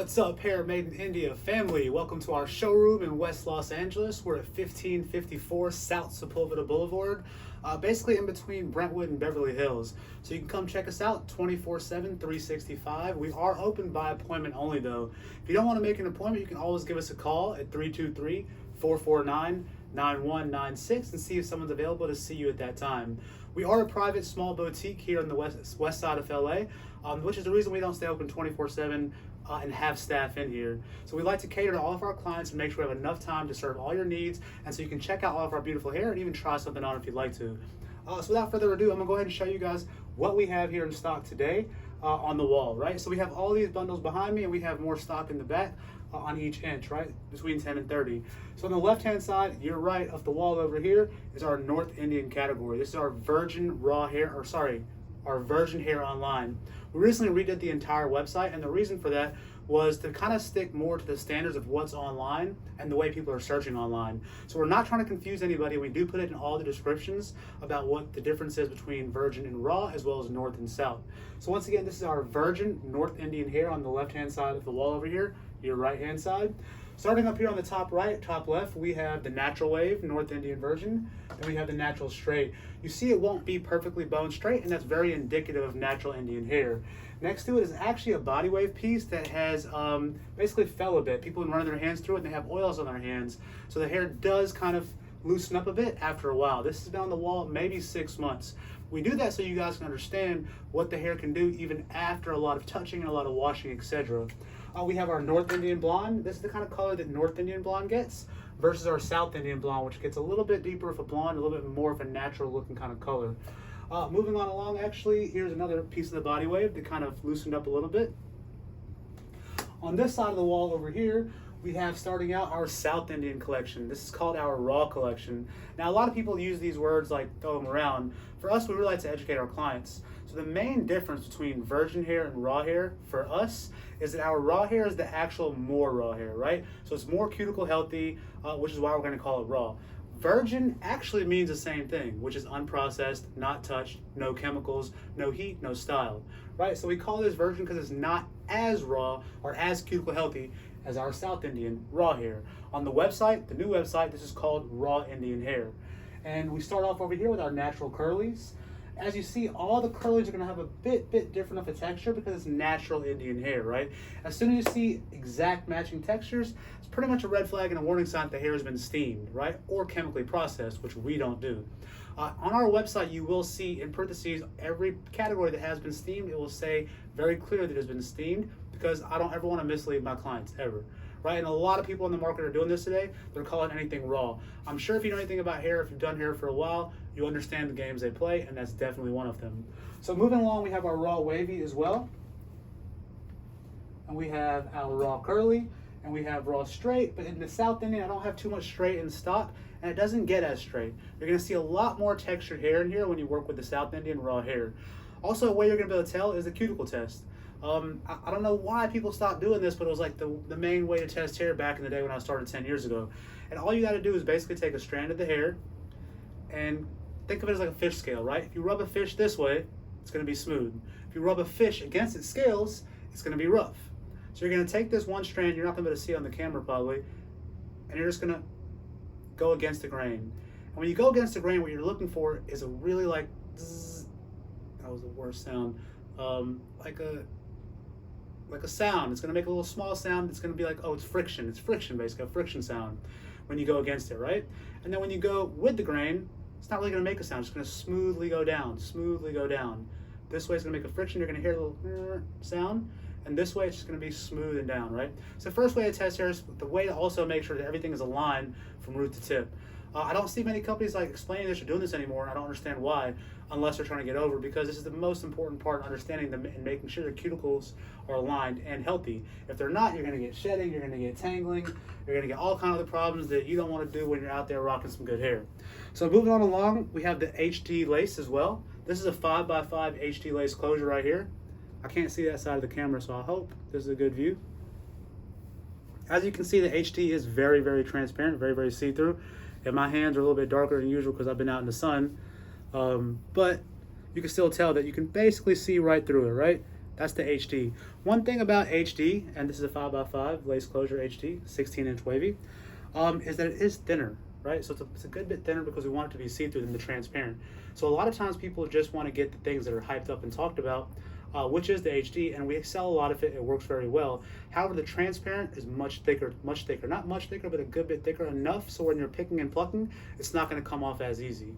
What's up, hair Maiden India family? Welcome to our showroom in West Los Angeles. We're at 1554 South Sepulveda Boulevard, basically in between Brentwood and Beverly Hills. So you can come check us out 24/7, 365. We are open by appointment only though. If you don't want to make an appointment, you can always give us a call at 323-449-9196 and see if someone's available to see you at that time. We are a private small boutique here on the west side of LA, which is the reason we don't stay open 24/7 and have staff in here. So we like to cater to all of our clients and make sure we have enough time to serve all your needs, and so you can check out all of our beautiful hair and even try something on if you'd like to. So without further ado, I'm gonna go ahead and show you guys what we have here in stock today on the wall, right? So we have all these bundles behind me, and we have more stock in the back on each inch, right? Between 10 and 30. So on the left-hand side, your right of the wall over here is our North Indian category. This is our virgin raw hair, or sorry, our virgin hair online. We recently redid the entire website, and the reason for that was to kind of stick more to the standards of what's online and the way people are searching online. So we're not trying to confuse anybody. We do put it in all the descriptions about what the difference is between virgin and raw, as well as north and south. So once again, this is our virgin North Indian hair on the left-hand side of the wall over here, your right-hand side. Starting up here on the top right, top left, we have the natural wave North Indian virgin, and we have the natural straight. You see it won't be perfectly bone straight, and that's very indicative of natural Indian hair. Next to it is actually a body wave piece that has basically fell a bit. People have been running their hands through it and they have oils on their hands. So the hair does kind of loosen up a bit after a while. This has been on the wall maybe 6 months. We do that so you guys can understand what the hair can do even after a lot of touching and a lot of washing, etc. We have our North Indian blonde. This is the kind of color that North Indian blonde gets versus our South Indian blonde, which gets a little bit deeper of a blonde, a little bit more of a natural looking kind of color. Moving on along, actually, here's another piece of the body wave that kind of loosened up a little bit. On this side of the wall over here, we have starting out our South Indian collection. This is called our raw collection. Now, a lot of people use these words like throw them around. For us, we really like to educate our clients. So the main difference between virgin hair and raw hair for us is that our raw hair is the actual more raw hair, right? So it's more cuticle healthy, which is why we're going to call it raw. Virgin actually means the same thing, which is unprocessed, not touched, no chemicals, no heat, no style, right? So we call this virgin because it's not as raw or as cuticle healthy as our South Indian raw hair. On the website, the new website, this is called Raw Indian Hair. And we start off over here with our natural curlies. As you see, all the curlies are going to have a bit different of a texture because it's natural Indian hair, right? As soon as you see exact matching textures, it's pretty much a red flag and a warning sign that the hair has been steamed, right? Or chemically processed, which we don't do. On our website, you will see in parentheses every category that has been steamed. It will say very clear that it has been steamed, because I don't ever want to mislead my clients, ever. Right? And a lot of people in the market are doing this today. They're calling anything raw. I'm sure if you know anything about hair, if you've done hair for a while, you understand the games they play, and that's definitely one of them. So moving along, we have our raw wavy as well. And we have our raw curly, and we have raw straight. But in the South Indian, I don't have too much straight in stock, and it doesn't get as straight. You're gonna see a lot more textured hair in here when you work with the South Indian raw hair. Also, a way you're gonna be able to tell is the cuticle test. I don't know why people stopped doing this, but it was like the main way to test hair back in the day when I started 10 years ago. And all you got to do is basically take a strand of the hair and think of it as like a fish scale, right? If you rub a fish this way, it's going to be smooth. If you rub a fish against its scales, it's going to be rough. So you're going to take this one strand, you're not going to be able to see it on the camera probably, and you're just going to go against the grain. And when you go against the grain, what you're looking for is a really like, zzz, that was the worst sound, like a sound. It's going to make a little small sound. It's going to be like, oh, it's friction. It's friction, basically, a friction sound when you go against it, right? And then when you go with the grain, it's not really going to make a sound. It's going to smoothly go down, smoothly go down. This way it's going to make a friction. You're going to hear a little sound. And this way it's just going to be smooth and down, right? So the first way to test hair is the way to also make sure that everything is aligned from root to tip. I don't see many companies like explaining this or doing this anymore. I don't understand why, unless they're trying to get over, because this is the most important part, understanding them and making sure your cuticles are aligned and healthy. If they're not, you're going to get shedding, you're going to get tangling, you're going to get all kinds of the problems that you don't want to do when you're out there rocking some good hair. So moving on along, we have the HD lace as well. This is a 5x5 HD lace closure right here. I can't see that side of the camera, so I hope this is a good view. As you can see, the HD is very transparent, very see-through. And my hands are a little bit darker than usual because I've been out in the sun. But you can still tell that you can basically see right through it, right? That's the HD. One thing about HD, and this is a 5x5 lace closure HD, 16-inch wavy, is that it is thinner, right? So it's a good bit thinner because we want it to be see-through than the transparent. So a lot of times people just want to get the things that are hyped up and talked about, which is the HD, and we sell a lot of it. It works very well. However, the transparent is much thicker. Not much thicker, but a good bit thicker enough so when you're picking and plucking, it's not going to come off as easy.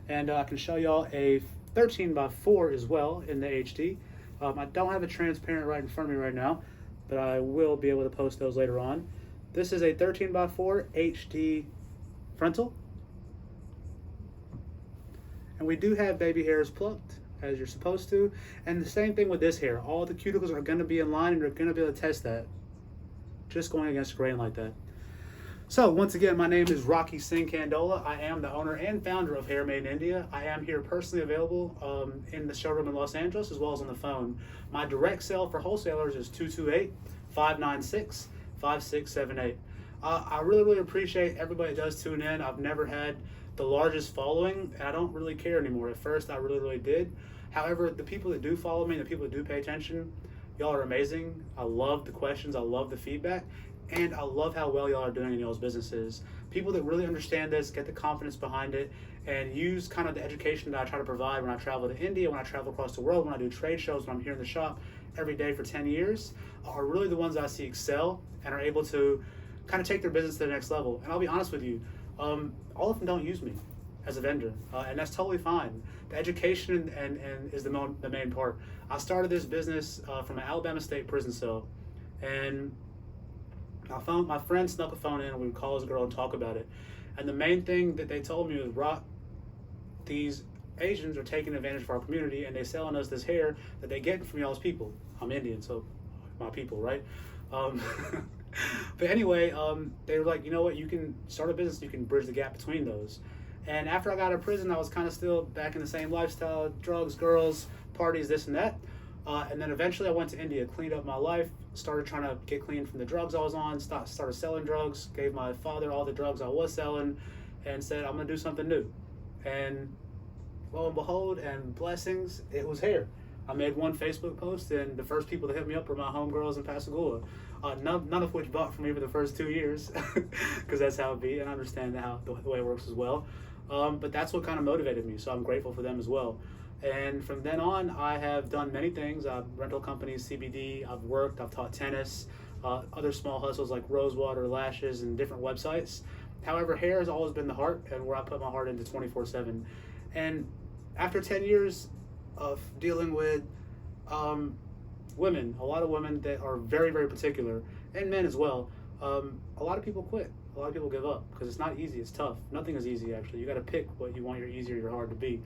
And I can show y'all a 13x4 as well in the HD. I don't have a transparent right in front of me right now, but I will be able to post those later on. This is a 13x4 HD frontal. And we do have baby hairs plucked, as you're supposed to. And the same thing with this hair. All the cuticles are going to be in line, and you're going to be able to test that. Just going against grain like that. So once again, my name is Rocky Singh Candola. I am the owner and founder of Hair Made in India. I am here personally available in the showroom in Los Angeles as well as on the phone. My direct sale for wholesalers is 228-596-5678. I really appreciate everybody that does tune in. I've never had the largest following, and I don't really care anymore. At first, I really did. However, the people that do follow me, the people that do pay attention, y'all are amazing. I love the questions. I love the feedback. And I love how well y'all are doing in y'all's businesses. People that really understand this, get the confidence behind it, and use kind of the education that I try to provide when I travel to India, when I travel across the world, when I do trade shows, when I'm here in the shop every day for 10 years, are really the ones I see excel and are able to kind of take their business to the next level. And I'll be honest with you, all of them don't use me as a vendor, and that's totally fine. The education and is the main part. I started this business from an Alabama State prison cell, and my friend snuck a phone in and we would call his girl and talk about it. And the main thing that they told me was, Rock, these Asians are taking advantage of our community and they're selling us this hair that they get from y'all's people. I'm Indian, so my people, right? But anyway, they were like, you know what, you can start a business, you can bridge the gap between those. And after I got out of prison, I was kind of still back in the same lifestyle, drugs, girls, parties, this and that. And then eventually I went to India, cleaned up my life, started trying to get clean from the drugs I was on, started selling drugs, gave my father all the drugs I was selling, and said, I'm going to do something new. And lo and behold, and blessings, it was hair. I made one Facebook post, and the first people that hit me up were my homegirls in Pascagoula, none of which bought from me for the first 2 years, because that's how it be, and I understand the way it works as well. But that's what kind of motivated me, so I'm grateful for them as well. And from then on, I have done many things. Rental companies, CBD, I've worked, I've taught tennis, other small hustles like Rosewater, lashes, and different websites. However, hair has always been the heart and where I put my heart into 24/7. And after 10 years of dealing with women, a lot of women that are very particular, and men as well, a lot of people quit. A lot of people give up because it's not easy, it's tough. Nothing is easy, actually. You got to pick what you want your easy or your hard to be.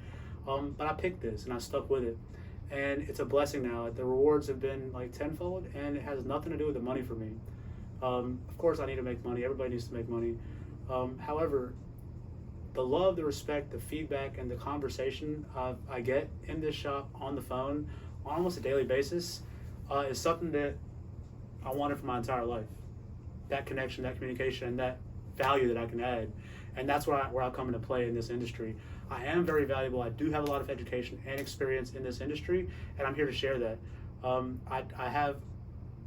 But I picked this and I stuck with it, and it's a blessing now. The rewards have been like tenfold, and it has nothing to do with the money for me. Of course I need to make money, everybody needs to make money. However, the love, the respect, the feedback, and the conversation I get in this shop on the phone on almost a daily basis is something that I wanted for my entire life. That connection, that communication, and that value that I can add. And that's where I come into play in this industry. I am very valuable. I do have a lot of education and experience in this industry, and I'm here to share that. I have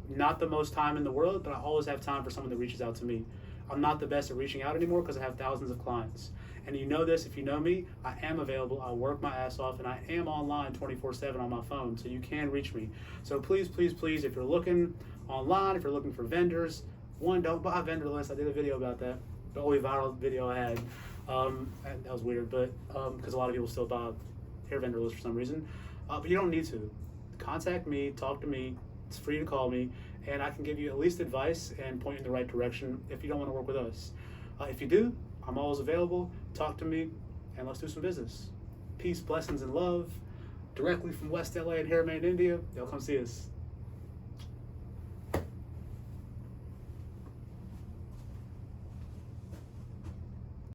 not the most time in the world, but I always have time for someone that reaches out to me. I'm not the best at reaching out anymore because I have thousands of clients. And you know this, if you know me, I am available. I work my ass off, and I am online 24/7 on my phone, so you can reach me. So please, if you're looking online, if you're looking for vendors, one, don't buy a vendor list. I did a video about that. The only viral video I had. And that was weird, but because a lot of people still buy hair vendor lists for some reason. But you don't need to. Contact me, talk to me. It's free to call me, and I can give you at least advice and point you in the right direction if you don't want to work with us. If you do, I'm always available. Talk to me, and let's do some business. Peace, blessings, and love. Directly from West LA and Hair Made in India. Y'all come see us.